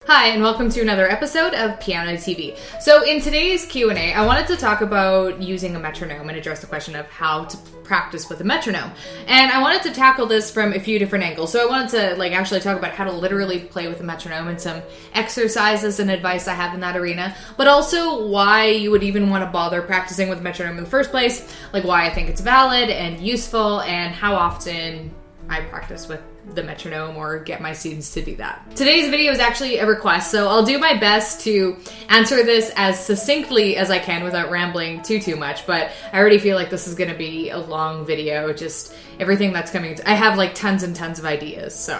Hi, and welcome to another episode of pianoTV. So in today's Q&A, I wanted to talk about using a metronome and address the question of how to practice with a metronome. And I wanted to tackle this from a few different angles. So I wanted to actually talk about how to literally play with a metronome and some exercises and advice I have in that arena, but also why you would even want to bother practicing with a metronome in the first place, like why I think it's valid and useful, and how often I practice with the metronome or get my students to do that. Today's video is actually a request, so I'll do my best to answer this as succinctly as I can without rambling too much, but I already feel like this is going to be a long video, just everything that's coming. I have tons and tons of ideas, so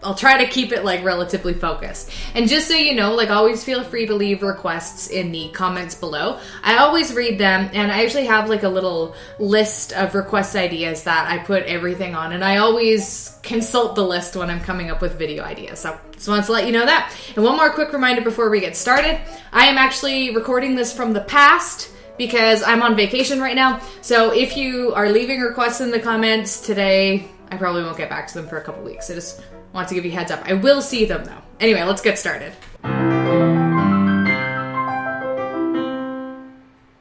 I'll try to keep it relatively focused. And just so you know, always feel free to leave requests in the comments below. I always read them, and I actually have a little list of request ideas that I put everything on, and I always consult the list when I'm coming up with video ideas. So just wanted to let you know that. And one more quick reminder before we get started. I am actually recording this from the past because I'm on vacation right now. So if you are leaving requests in the comments today, I probably won't get back to them for a couple weeks. I just want to give you a heads up. I will see them though. Anyway, let's get started.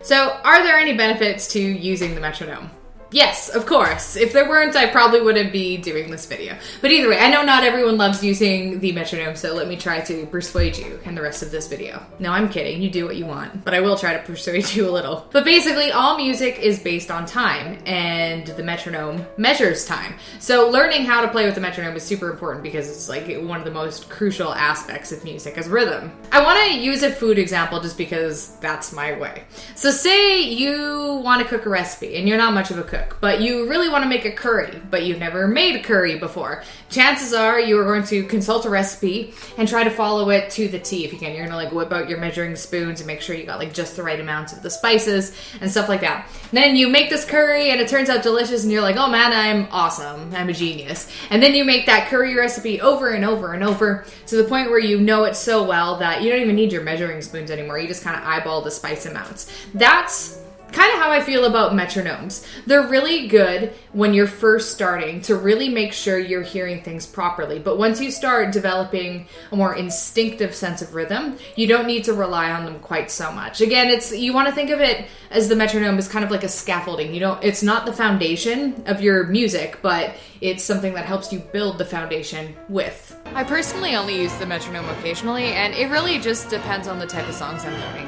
So, are there any benefits to using the metronome? Yes, of course. If there weren't, I probably wouldn't be doing this video. But either way, I know not everyone loves using the metronome, so let me try to persuade you in the rest of this video. No, I'm kidding. You do what you want. But I will try to persuade you a little. But basically, all music is based on time, and the metronome measures time. So learning how to play with the metronome is super important because it's one of the most crucial aspects of music is rhythm. I want to use a food example just because that's my way. So say you want to cook a recipe, and you're not much of a cook, but you really want to make a curry, but you've never made a curry before. Chances are you are going to consult a recipe and try to follow it to the T if you can. You're going to whip out your measuring spoons and make sure you got just the right amount of the spices and stuff like that. And then you make this curry and it turns out delicious and you're like, oh man, I'm awesome. I'm a genius. And then you make that curry recipe over and over and over to the point where you know it so well that you don't even need your measuring spoons anymore. You just kind of eyeball the spice amounts. That's kind of how I feel about metronomes. They're really good when you're first starting to really make sure you're hearing things properly. But once you start developing a more instinctive sense of rhythm, you don't need to rely on them quite so much. Again, you want to think of it as the metronome as kind of like a scaffolding. It's not the foundation of your music, but it's something that helps you build the foundation with. I personally only use the metronome occasionally, and it really just depends on the type of songs I'm learning.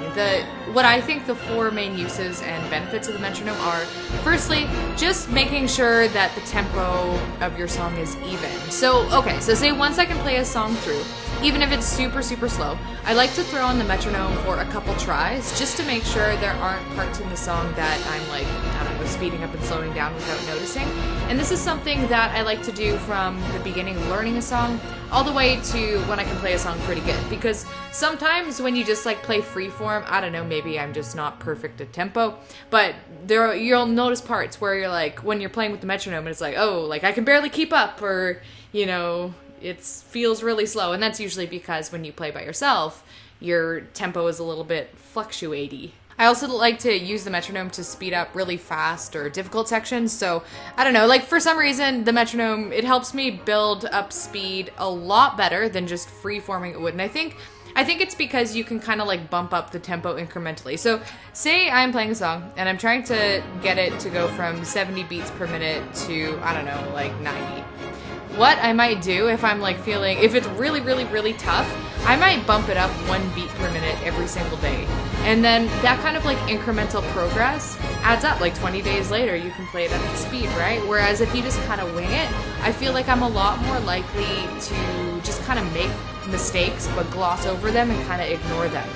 What I think the four main uses and benefits of the metronome are, firstly, just making sure that the tempo of your song is even. So say once I can play a song through, even if it's super slow, I like to throw on the metronome for a couple tries just to make sure there aren't parts in the song that I'm speeding up and slowing down without noticing. And this is something that I like to do from the beginning of learning a song all the way to when I can play a song pretty good. Because sometimes when you just play freeform, I don't know, maybe I'm just not perfect at tempo, but you'll notice parts where you're when you're playing with the metronome and it's I can barely keep up, or it feels really slow. And that's usually because when you play by yourself, your tempo is a little bit fluctuaty. I also like to use the metronome to speed up really fast or difficult sections. So, I don't know, for some reason, the metronome, it helps me build up speed a lot better than just free-forming it would. And I think it's because you can kind of bump up the tempo incrementally. So, say I'm playing a song and I'm trying to get it to go from 70 beats per minute to, 90. What I might do if I'm if it's really tough, I might bump it up 1 beat per minute every single day. And then that kind of incremental progress adds up. 20 days later, you can play it at the speed, right? Whereas if you just kind of wing it, I feel I'm a lot more likely to just kind of make mistakes but gloss over them and kind of ignore them.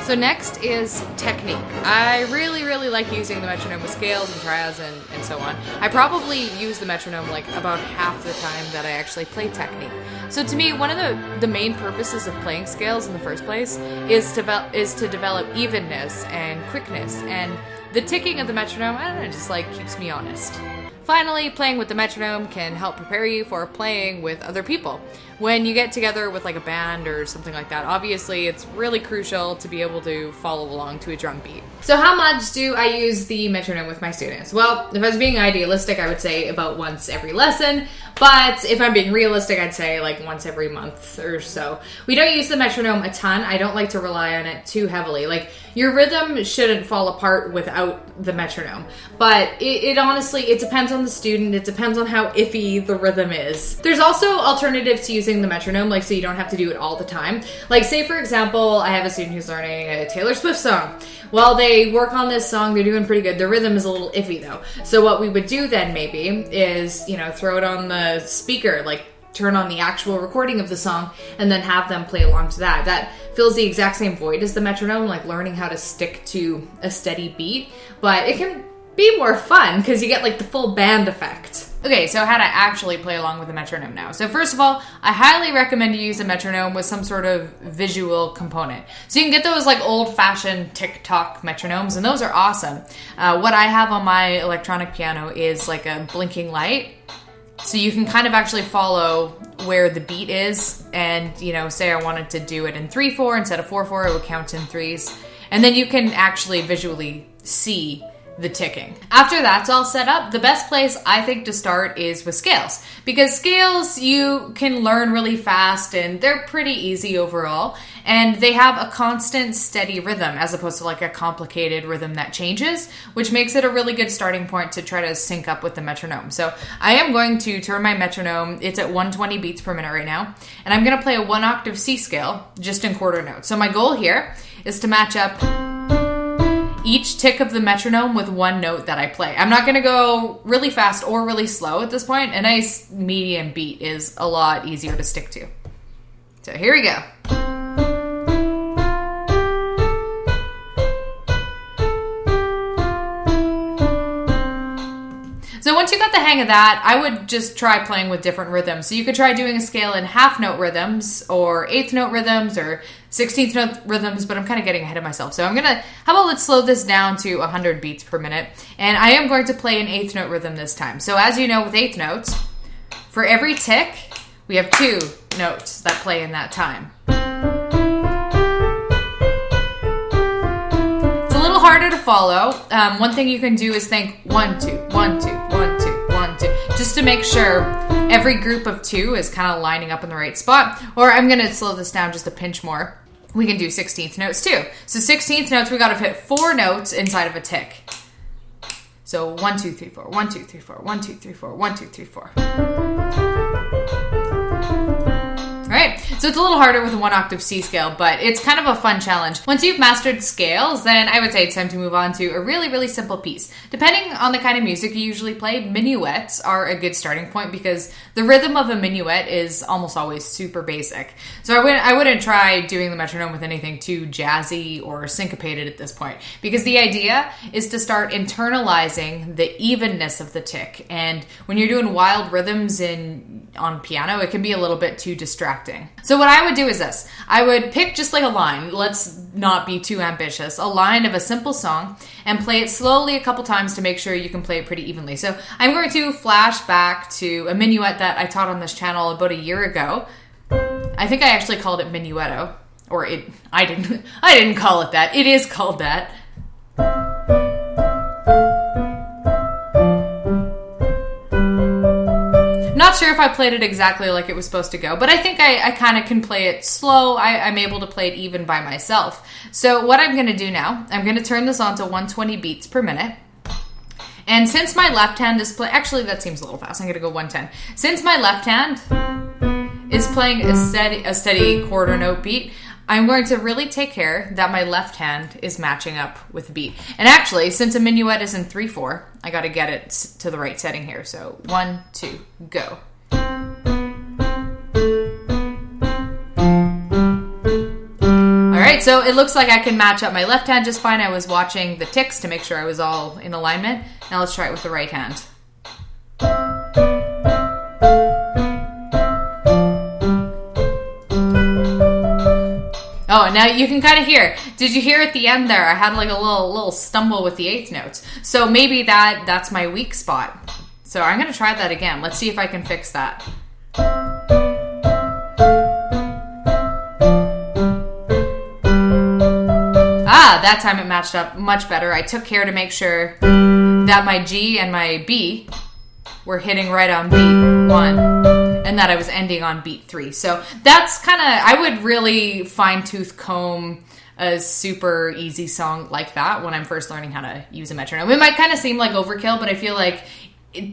So next is technique. I really like using the metronome with scales and triads and so on. I probably use the metronome about half the time that I actually play technique. So to me, one of the main purposes of playing scales in the first place is to develop evenness and quickness, and the ticking of the metronome, I don't know, just keeps me honest. Finally, playing with the metronome can help prepare you for playing with other people. When you get together with like a band or something like that, obviously it's really crucial to be able to follow along to a drum beat. So how much do I use the metronome with my students? Well, if I was being idealistic, I would say about once every lesson. But if I'm being realistic, I'd say like once every month or so. We don't use the metronome a ton. I don't like to rely on it too heavily. Like, your rhythm shouldn't fall apart without the metronome. But it honestly, it depends on the student. It depends on how iffy the rhythm is. There's also alternatives to using the metronome, like so you don't have to do it all the time. Like, say for example, I have a student who's learning a Taylor Swift song. Well, they work on this song, they're doing pretty good. Their rhythm is a little iffy though. So what we would do then maybe is, you know, throw it on the speaker, like turn on the actual recording of the song and then have them play along to that. That fills the exact same void as the metronome, like learning how to stick to a steady beat, but it can be more fun because you get like the full band effect. Okay, so how to actually play along with a metronome now. So first of all, I highly recommend you use a metronome with some sort of visual component. So you can get those like old-fashioned tick-tock metronomes, and those are awesome. What I have on my electronic piano is like a blinking light. So you can kind of actually follow where the beat is, and, you know, say I wanted to do it in 3/4 instead of 4/4, it would count in threes. And then you can actually visually see the ticking. After that's all set up, the best place I think to start is with scales, because scales you can learn really fast and they're pretty easy overall, and they have a constant steady rhythm as opposed to like a complicated rhythm that changes, which makes it a really good starting point to try to sync up with the metronome. So I am going to turn my metronome, it's at 120 beats per minute right now, and I'm going to play a 1-octave C scale just in quarter notes. So my goal here is to match up each tick of the metronome with one note that I play. I'm not going to go really fast or really slow at this point. A nice medium beat is a lot easier to stick to. So here we go. So once you got the hang of that, I would just try playing with different rhythms. So you could try doing a scale in half note rhythms or eighth note rhythms or 16th note rhythms, but I'm kind of getting ahead of myself. So how about let's slow this down to 100 beats per minute. And I am going to play an eighth note rhythm this time. So as you know, with eighth notes, for every tick, we have 2 notes that play in that time. It's a little harder to follow. One thing you can do is think 1, 2, 1, 2, 1, 2, 1, 2, just to make sure every group of 2 is kind of lining up in the right spot. Or I'm going to slow this down just a pinch more. We can do 16th notes too. So 16th notes, we got to fit 4 notes inside of a tick. So 1, 2, 3, 4, 1, 2, 3, 4, 1, 2, 3, 4, 1, 2, 3, 4. Right, so it's a little harder with a 1-octave C scale, but it's kind of a fun challenge. Once you've mastered scales, then I would say it's time to move on to a really, really simple piece. Depending on the kind of music you usually play, minuets are a good starting point because the rhythm of a minuet is almost always super basic. So I wouldn't try doing the metronome with anything too jazzy or syncopated at this point, because the idea is to start internalizing the evenness of the tick. And when you're doing wild rhythms on piano, it can be a little bit too distracting. So what I would do is this. I would pick just like a line. Let's not be too ambitious. A line of a simple song and play it slowly a couple times to make sure you can play it pretty evenly. So I'm going to flash back to a minuet that I taught on this channel about a year ago. I think I actually called it minuetto. Or I didn't call it that. It is called that. Not sure if I played it exactly like it was supposed to go, but I think I kind of can play it slow. I'm able to play it even by myself. So what I'm going to do now, I'm going to turn this on to 120 beats per minute. And since my left hand is playing, actually that seems a little fast, I'm going to go 110. Since my left hand is playing a steady quarter note beat, I'm going to really take care that my left hand is matching up with the beat. And actually, since a minuet is in 3/4, I got to get it to the right setting here. So 1, 2, go. All right, so it looks like I can match up my left hand just fine. I was watching the ticks to make sure I was all in alignment. Now let's try it with the right hand. Oh, now you can kind of hear. Did you hear at the end there? I had like a little stumble with the eighth notes. So maybe that's my weak spot. So I'm going to try that again. Let's see if I can fix that. That time it matched up much better. I took care to make sure that my G and my B were hitting right on beat 1 and that I was ending on beat 3. So that's kind of, I would really fine-tooth comb a super easy song like that when I'm first learning how to use a metronome. It might kind of seem like overkill, but I feel like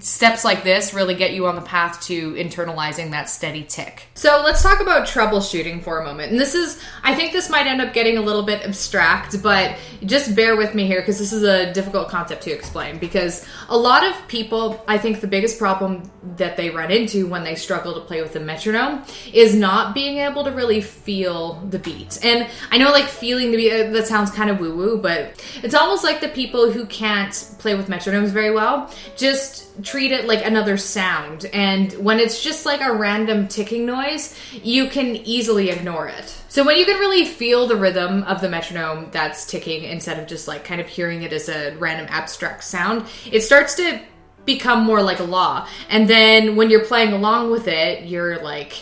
steps like this really get you on the path to internalizing that steady tick. So let's talk about troubleshooting for a moment. And this is, I think this might end up getting a little bit abstract, but just bear with me here because this is a difficult concept to explain, because a lot of people, I think the biggest problem that they run into when they struggle to play with a metronome is not being able to really feel the beat. And I know like feeling the beat, that sounds kind of woo-woo, but it's almost like the people who can't play with metronomes very well just treat it like another sound, and when it's just like a random ticking noise, you can easily ignore it. So when you can really feel the rhythm of the metronome that's ticking instead of just like kind of hearing it as a random abstract sound, it starts to become more like a law. And then when you're playing along with it, you're like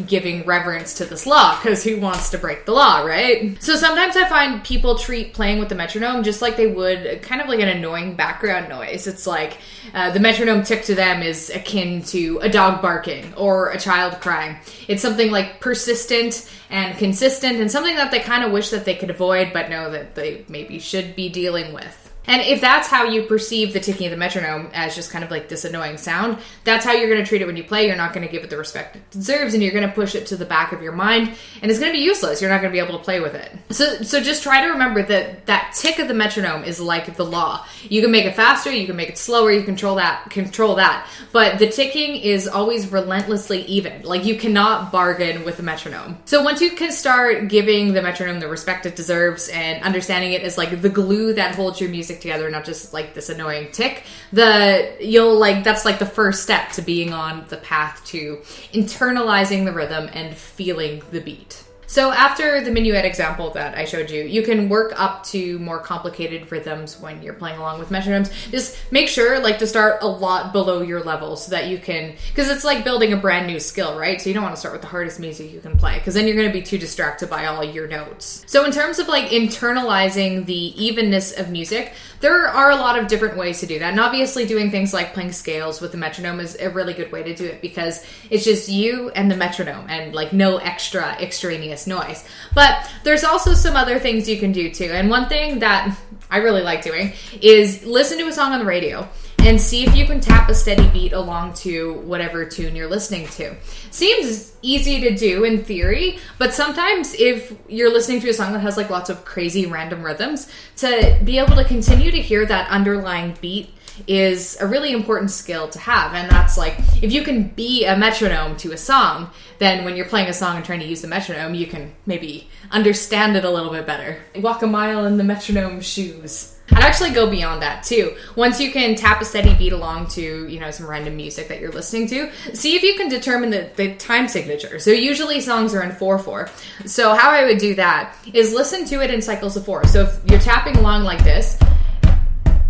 giving reverence to this law, because who wants to break the law, right? So sometimes I find people treat playing with the metronome just like they would kind of like an annoying background noise. It's like the metronome tick to them is akin to a dog barking or a child crying. It's something like persistent and consistent and something that they kind of wish that they could avoid, but know that they maybe should be dealing with. And if that's how you perceive the ticking of the metronome, as just kind of like this annoying sound, that's how you're going to treat it when you play. You're not going to give it the respect it deserves, and you're going to push it to the back of your mind, and it's going to be useless. You're not going to be able to play with it. So just try to remember that that tick of the metronome is like the law. You can make it faster, you can make it slower, you control that. But the ticking is always relentlessly even. Like, you cannot bargain with the metronome. So once you can start giving the metronome the respect it deserves and understanding it as like the glue that holds your music together, not just like this annoying tick, that's like the first step to being on the path to internalizing the rhythm and feeling the beat. So after the minuet example that I showed you, you can work up to more complicated rhythms when you're playing along with metronomes. Just make sure like to start a lot below your level so that you can, because it's like building a brand new skill, right? So you don't want to start with the hardest music you can play, because then you're going to be too distracted by all your notes. So in terms of like internalizing the evenness of music, there are a lot of different ways to do that. And obviously doing things like playing scales with the metronome is a really good way to do it, because it's just you and the metronome and like no extra extraneous noise. But there's also some other things you can do too. And one thing that I really like doing is listen to a song on the radio and see if you can tap a steady beat along to whatever tune you're listening to. Seems easy to do in theory, but sometimes if you're listening to a song that has like lots of crazy random rhythms, to be able to continue to hear that underlying beat is a really important skill to have. And that's like, if you can be a metronome to a song, then when you're playing a song and trying to use the metronome, you can maybe understand it a little bit better. Walk a mile in the metronome shoes. I'd actually go beyond that too. Once you can tap a steady beat along to, some random music that you're listening to, see if you can determine the time signature. So usually songs are in 4/4. So how I would do that is listen to it in cycles of 4. So if you're tapping along like this,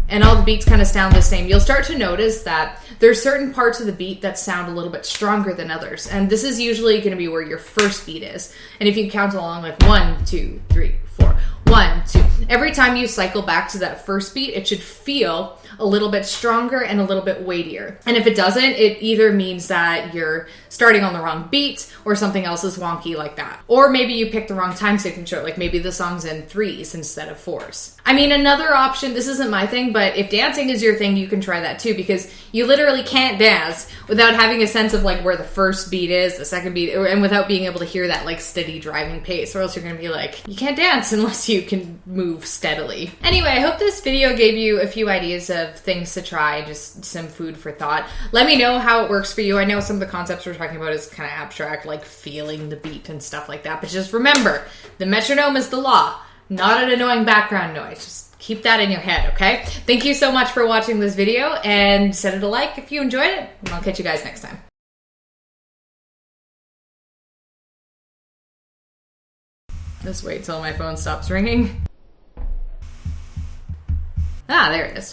and all the beats kind of sound the same, you'll start to notice that there's certain parts of the beat that sound a little bit stronger than others. And this is usually going to be where your first beat is. And if you count along like 1, 2, 3, 4, 1, 2, every time you cycle back to that first beat, it should feel a little bit stronger and a little bit weightier. And if it doesn't, it either means that you're starting on the wrong beat or something else is wonky like that. Or maybe you picked the wrong time signature, like maybe the song's in 3s instead of 4s. I mean, another option, this isn't my thing, but if dancing is your thing, you can try that too, because you literally can't dance without having a sense of like where the first beat is, the second beat, and without being able to hear that like steady driving pace, or else you're going to be like, you can't dance unless you can move steadily. Anyway, I hope this video gave you a few ideas of things to try, just some food for thought. Let me know how it works for you. I know some of the concepts we're talking about is kind of abstract, like feeling the beat and stuff like that, but just remember, the metronome is the law, not an annoying background noise. Just keep that in your head, okay? Thank you so much for watching this video, and send it a like if you enjoyed it, and I'll catch you guys next time. Just wait till my phone stops ringing. Ah, there it is.